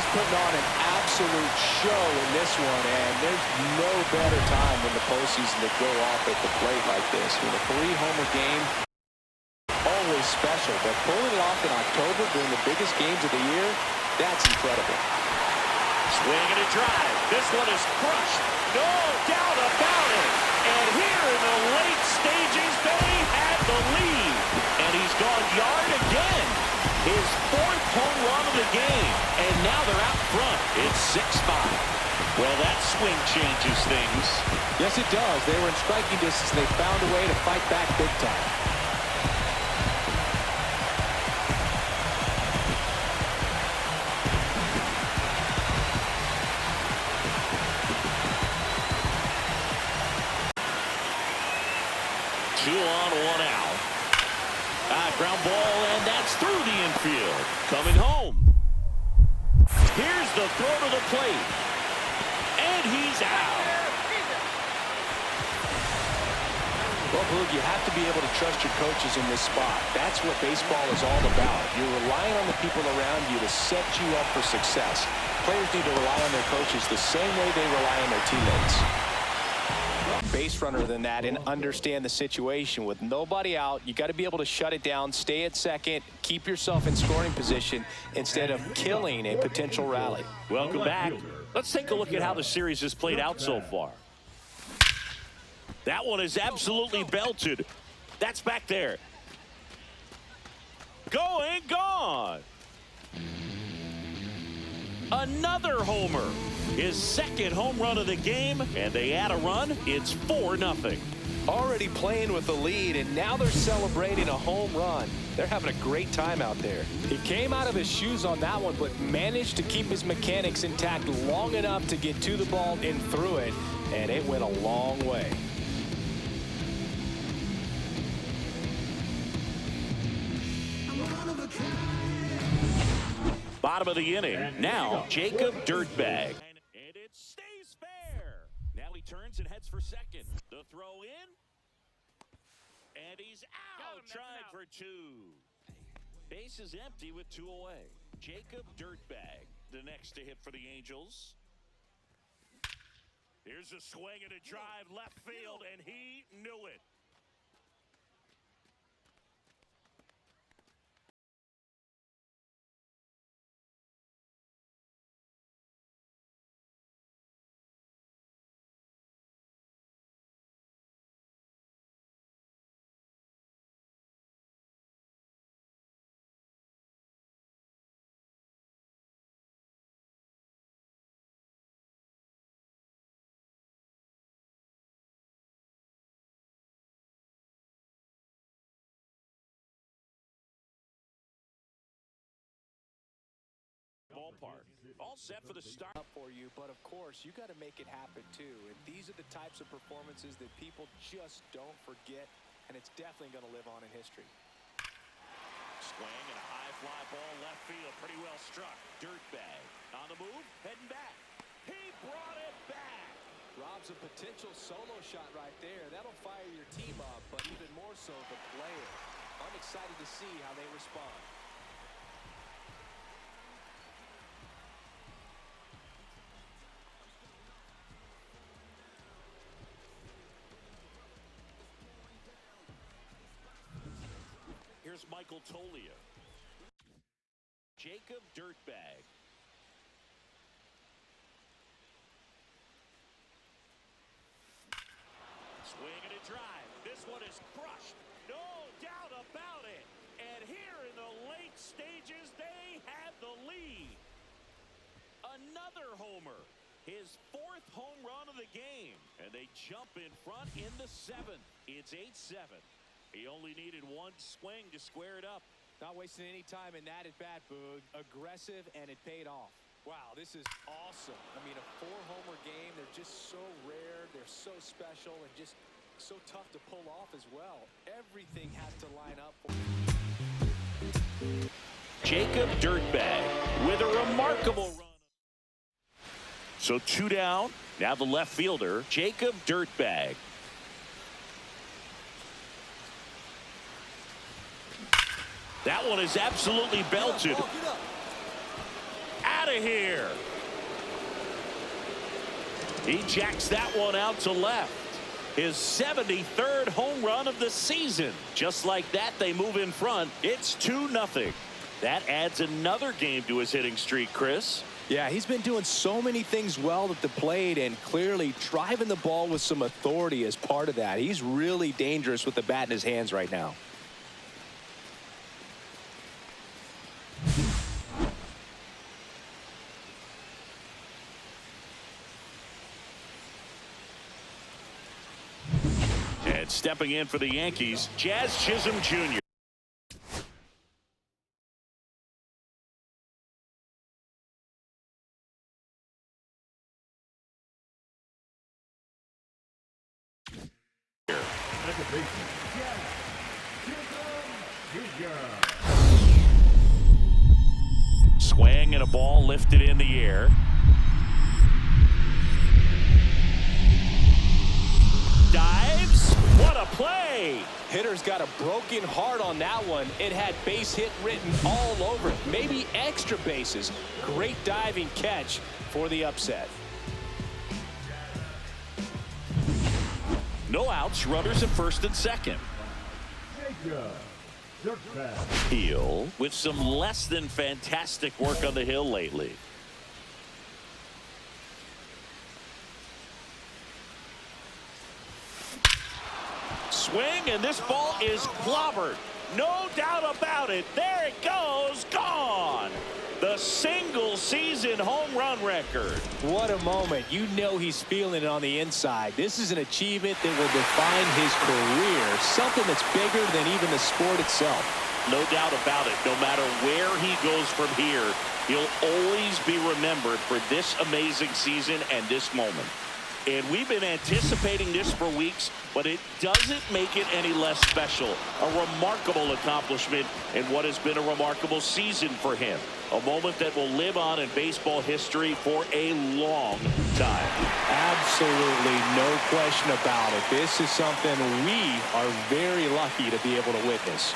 putting on an absolute show in this one, and there's no better time than the postseason to go off at the plate like this. With a 3-homer game, always special, but pulling it off in October during the biggest games of the year, that's incredible. Swing and a drive. This one is crushed. No doubt about it. And here in the late stages, they had the lead. And he's gone yard again. His 4th home run of the game. And now they're out front. It's 6-5. Well, that swing changes things. Yes, it does. They were in striking distance. They found a way to fight back big time. Two on, one out. Ground ball, and that's through the infield. Coming home. Here's the throw to the plate. And he's out. Well, Boog, you have to be able to trust your coaches in this spot. That's what baseball is all about. You're relying on the people around you to set you up for success. Players need to rely on their coaches the same way they rely on their teammates. Base runner than that and understand the situation. With nobody out, you got to be able to shut it down, stay at second, keep yourself in scoring position instead of killing a potential rally. Welcome back. Let's take a look at how the series has played out so far. That one is absolutely belted. That's back there. Going, gone. Another homer. His 2nd home run of the game, and they add a run. It's 4-0. Already playing with the lead, and now they're celebrating a home run. They're having a great time out there. He came out of his shoes on that one, but managed to keep his mechanics intact long enough to get to the ball and through it, and it went a long way. Bottom of the inning. Now, Jacob Dirtbag. And it stays fair. Now he turns and heads for second. The throw in. And he's out. Trying for 2. Base is empty with 2 away. Jacob Dirtbag, the next to hit for the Angels. Here's a swing and a drive left field, and he knew it. Ballpark. All set for the start. For you, but of course you got to make it happen too. And these are the types of performances that people just don't forget, and it's definitely going to live on in history. Swing and a high fly ball left field, pretty well struck. Dirtbag on the move, heading back. He brought it back. Rob's a potential solo shot right there. That'll fire your team up, but even more so the player. I'm excited to see how they respond. Here's Michael Tolia. Jacob Dirtbag. Swing and a drive. This one is crushed. No doubt about it. And here in the late stages, they had the lead. Another homer. His 4th home run of the game. And they jump in front in the 7th. It's 8-7. He only needed 1 swing to square it up. Not wasting any time in that at bat, Boog. Aggressive, and it paid off. Wow, this is awesome. I mean, a 4-homer game, they're just so rare, they're so special, and just so tough to pull off as well. Everything has to line up for Jacob Dirtbag with a remarkable run. So 2 down. Now the left fielder, Jacob Dirtbag. That one is absolutely belted. Out out of here. He jacks that one out to left. His 73rd home run of the season. Just like that, they move in front. It's 2-0. That adds another game to his hitting streak, Chris. Yeah, he's been doing so many things well at the plate and clearly driving the ball with some authority as part of that. He's really dangerous with the bat in his hands right now. And stepping in for the Yankees, Jazz Chisholm Jr. Swing and a ball lifted in the air. Dives. What a play. Hitter's got a broken heart on that one. It had base hit written all over it. Maybe extra bases. Great diving catch for the upset. No outs, runners at first and second. Heel with some less than fantastic work on the hill lately. Swing, and this ball is clobbered. No doubt about it. There it goes. Gone. The single season home run record. What a moment. You know he's feeling it on the inside. This is an achievement that will define his career. Something that's bigger than even the sport itself. No doubt about it. No matter where he goes from here, he'll always be remembered for this amazing season and this moment. And we've been anticipating this for weeks, but it doesn't make it any less special. A remarkable accomplishment in what has been a remarkable season for him. A moment that will live on in baseball history for a long time. Absolutely no question about it. This is something we are very lucky to be able to witness.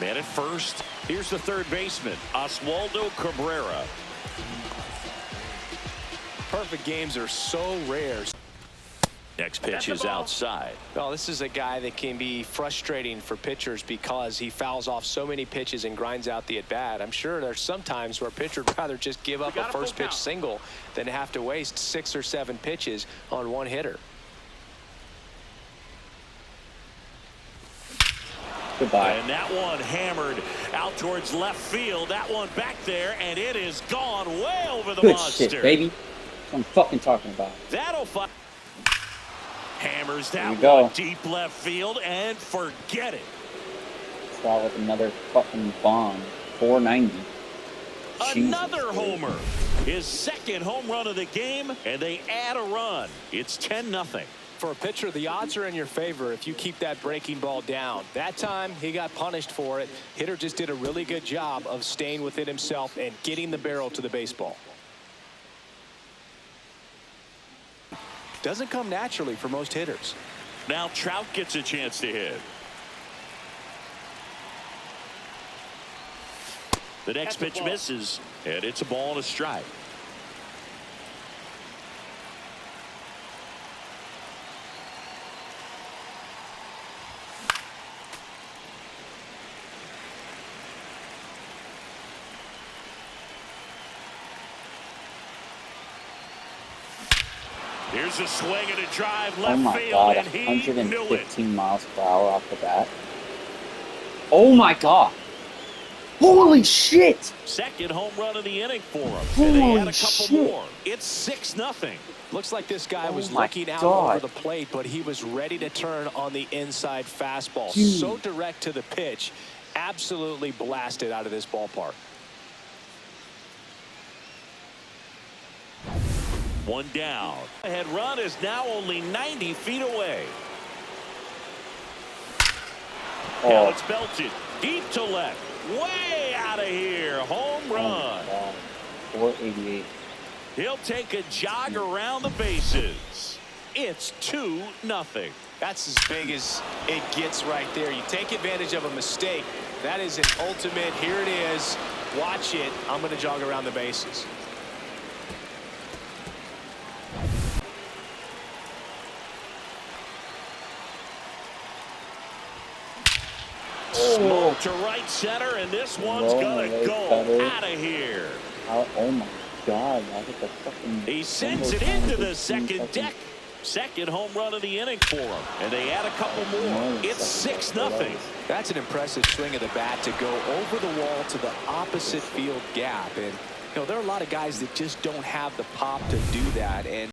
Man at first. Here's the third baseman, Oswaldo Cabrera. Perfect games are so rare. Next pitch is outside. Well, this is a guy that can be frustrating for pitchers because he fouls off so many pitches and grinds out the at-bat. I'm sure there's some times where a pitcher would rather just give up a first pitch single than have to waste 6 or 7 pitches on one hitter. Goodbye. And that one hammered out towards left field. That one back there, and it is gone way over the Good monster. shit, baby. That's what I'm fucking talking about. That'll fly. Hammers that go. one deep left field, and forget it. Swallow with another fucking bomb. 490. Another Jesus, homer. His second home run of the game, and they add a run. It's 10-0. For a pitcher, the odds are in your favor if you keep that breaking ball down. That time, he got punished for it. Hitter just did a really good job of staying within himself and getting the barrel to the baseball. Doesn't come naturally for most hitters. Now Trout gets a chance to hit. The next pitch misses, and it's a ball and a strike. Here's a swing and a drive left Oh my field, god, and he knew it. 115 miles per hour off the bat. Oh my god. Holy shit! Second home run of the inning for him. And they had a couple more. It's 6-0. Looks like this guy was my looking out God. over the plate, but he was ready to turn on the inside fastball. Dude. So direct to the pitch. Absolutely blasted out of this ballpark. One down. The head run is now only 90 feet away. Now it's belted deep to left. Way out of here. Home run. 488. He'll take a jog around the bases. It's 2-0. That's as big as it gets right there. You take advantage of a mistake. That is an ultimate. Here it is. Watch it. I'm going to jog around the bases. Smoke to right center, and this one's going to go out of here. Oh my God. I hit the fucking... He sends it into the second deck. Second home run of the inning for him. And they add a couple more. It's 6-0. That's an impressive swing of the bat to go over the wall to the opposite field gap. And, you know, there are a lot of guys that just don't have the pop to do that. And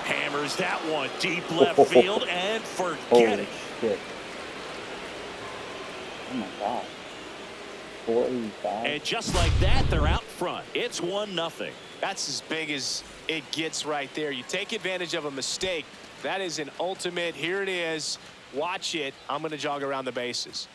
hammers that one deep left field and forget it. Shit. Oh my God. 485. And just like that, they're out front. It's 1-0. That's as big as it gets right there. You take advantage of a mistake. That is an ultimate. Here it is. Watch it. I'm going to jog around the bases.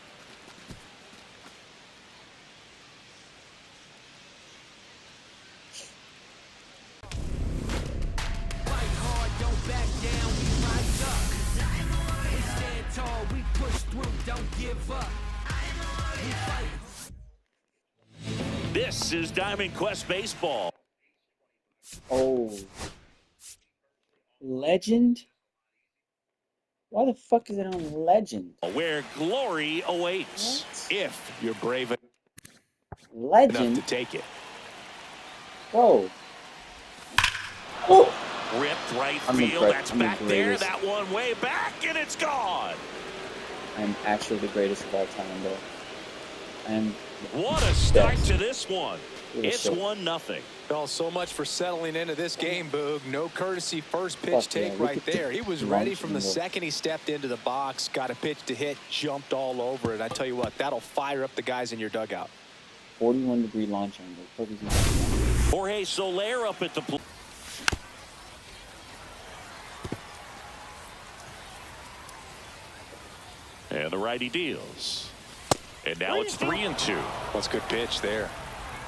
Fight hard, don't back down, we rise up. We stand tall, we push through, don't give up. We fight. This is Diamond Quest Baseball. Oh. Legend? Why the fuck is it on Legend? Where glory awaits. What? If you're brave enough Legend? to take it. Whoa. Oh! Ripped right I'm the field. great- That's I'm the back there. greatest. That one way back, and it's gone. I'm actually the greatest of all time, bro. I am. What a start Yes. to this one. It was It's so- 1-0. Well, so much for settling into this game, Boog. No courtesy first pitch Fuck yeah, take look right at there. the He was launch ready from the angle. second he stepped into the box, got a pitch to hit, jumped all over it. I tell you what, that'll fire up the guys in your dugout. 41-degree launch angle. Kobe's not doing Jorge Soler up at the plate. And the righty deals. And now it's 3-2. That's a good pitch there.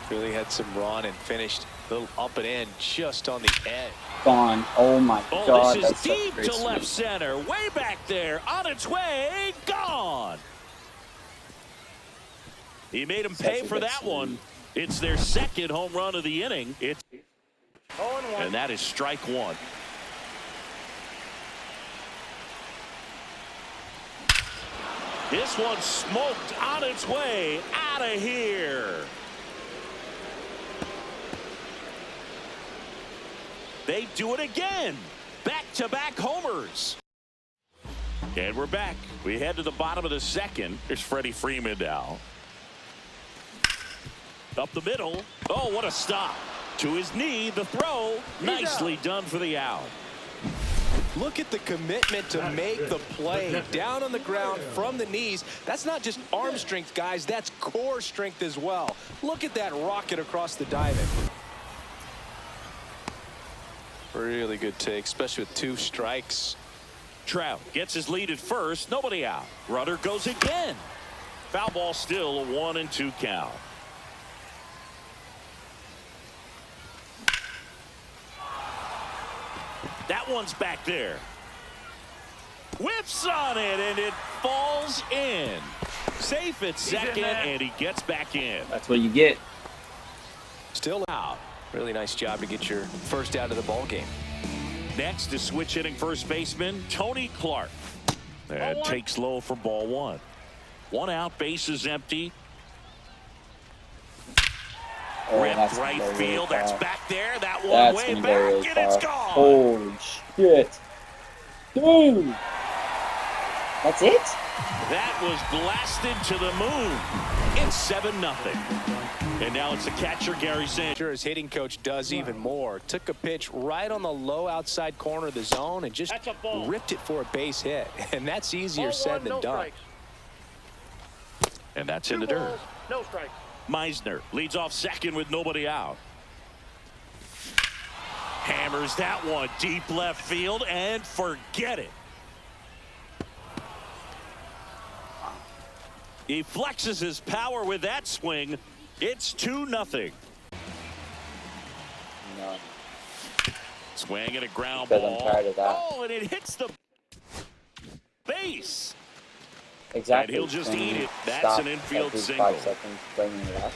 Really had some run and finished a little up and in just on the edge. Gone. Oh my Oh, God. this is That's such a deep great to left swing. center. Way back there. On its way. Gone. He made him Such pay a for good that swing. one. It's their second home run of the inning. And that is strike one. This one smoked on its way out of here. They do it again. Back-to-back homers. And we're back. We head to the bottom of the second. Here's Freddie Freeman now. Up the middle. Oh, what a stop. To his knee, the throw. Nicely done for the out. Look at the commitment to make the play down on the ground from the knees. That's not just arm strength, guys. That's core strength as well. Look at that rocket across the diamond. Really good take, especially with 2 strikes. Trout gets his lead at first. Nobody out. Rudder goes again. Foul ball still a 1-2 count. That one's back there. Whips on it, and it falls in. Safe at second, and he gets back in. That's what you get. Still out. Really nice job to get your first out of the ball game. Next is switch hitting first baseman Tony Clark. And takes low for ball 1. 1 out, bases empty. Oh, Ripped that's right very, field. very That's far. back there. That one That's way gonna back, go really and it's far. gone. Holy shit. Dude. That's it? That was blasted to the moon. It's 7-0. And now it's the catcher, Gary Sanders. Sure, his hitting coach does even more. Took a pitch right on the low outside corner of the zone and just ripped it for a base hit. And that's easier said than done. And that's in the dirt. No strike. Meisner leads off second with nobody out. Hammers that one deep left field and forget it. He flexes his power with that swing. It's 2-0. No. It's Swing and a ground because ball. I'm tired of that. Oh, and it hits the base. Exactly. And he'll just Swing, eat it. That's stop an infield every single. 5 seconds, bringing it up.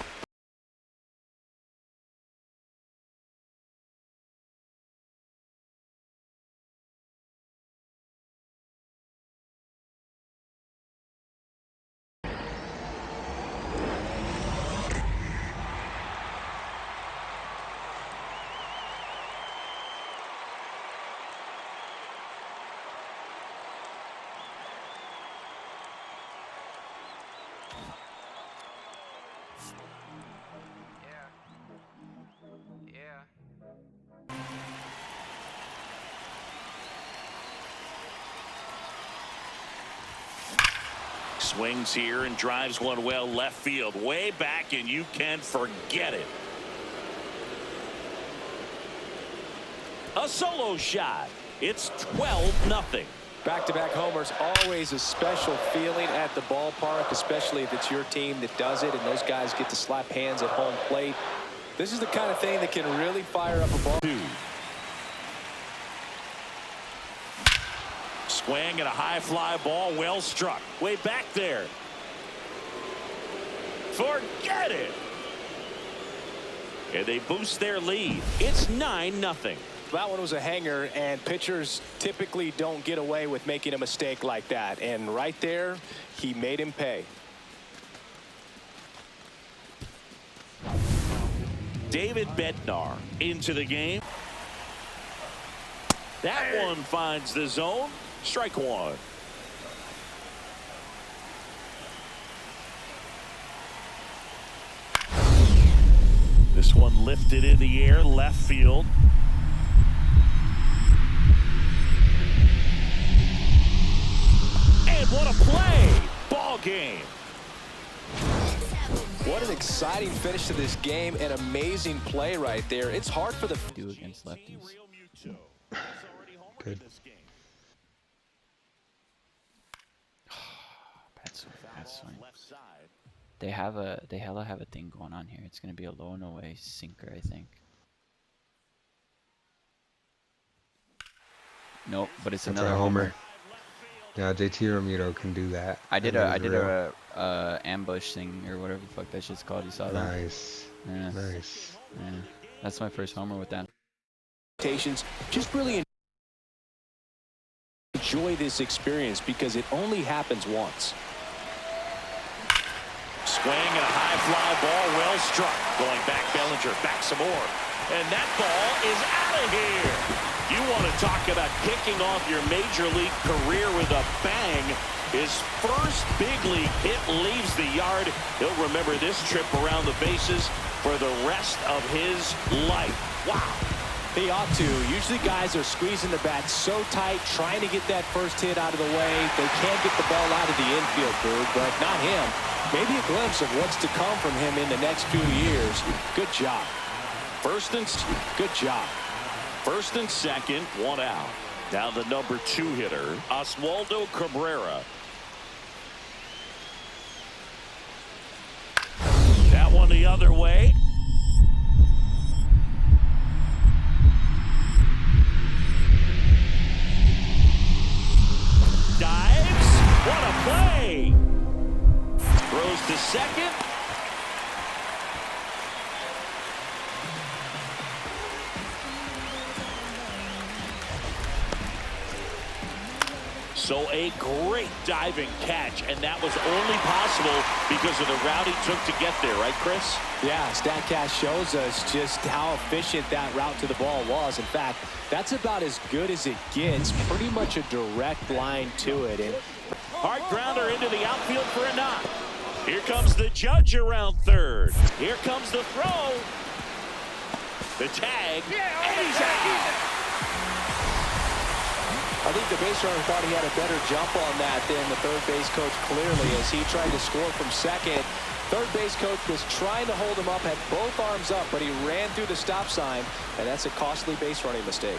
Swings here and drives one well left field, way back, and you can forget it. A solo shot. It's 12-0. Back-to-back homers, always a special feeling at the ballpark, especially if it's your team that does it and those guys get to slap hands at home plate. This is the kind of thing that can really fire up a ball. Swing and a high fly ball, well struck, way back there. Forget it. And they boost their lead. It's 9-0. That one was a hanger, and pitchers typically don't get away with making a mistake like that. And right there, he made him pay. David Bednar into the game. That one finds the zone. Strike one. This one lifted in the air, left field. And what a play! Ball game. What an exciting finish to this game. An amazing play right there. It's hard for the do against lefties. Good. Bad swing. They hella have a thing going on here. It's gonna be a low and away sinker, I think. Nope, but it's That's another a homer. homer. Yeah, JT Romero can do that. I did That is real. a ambush thing or whatever the fuck that shit's called. You saw that? Nice. Yeah. Nice. Yeah. That's my first homer with that. just really enjoy this experience because it only happens once. Swing and a high fly ball, well struck. Going back, Bellinger, back some more. And that ball is out of here. You want to talk about kicking off your major league career with a bang. His first big league hit leaves the yard. He'll remember this trip around the bases for the rest of his life. Wow. They ought to. Usually guys are squeezing the bat so tight, trying to get that first hit out of the way. They can't get the ball out of the infield, Bird, but not him. Maybe a glimpse of what's to come from him in the next few years. Good job. Good job. First and second, one out. Now the number 2 hitter, Oswaldo Cabrera. That one the other way. Dives. What a play. Throws to second. So a great diving catch, and that was only possible because of the route he took to get there, right, Chris? Yeah, StatCast shows us just how efficient that route to the ball was. In fact, that's about as good as it gets. Pretty much a direct line to it. And hard grounder into the outfield for a knock. Here comes the judge around third. Here comes the throw. The tag. And he's out. I think the base runner thought he had a better jump on that than the third base coach clearly as he tried to score from second. Third base coach was trying to hold him up, had both arms up, but he ran through the stop sign, and that's a costly base running mistake.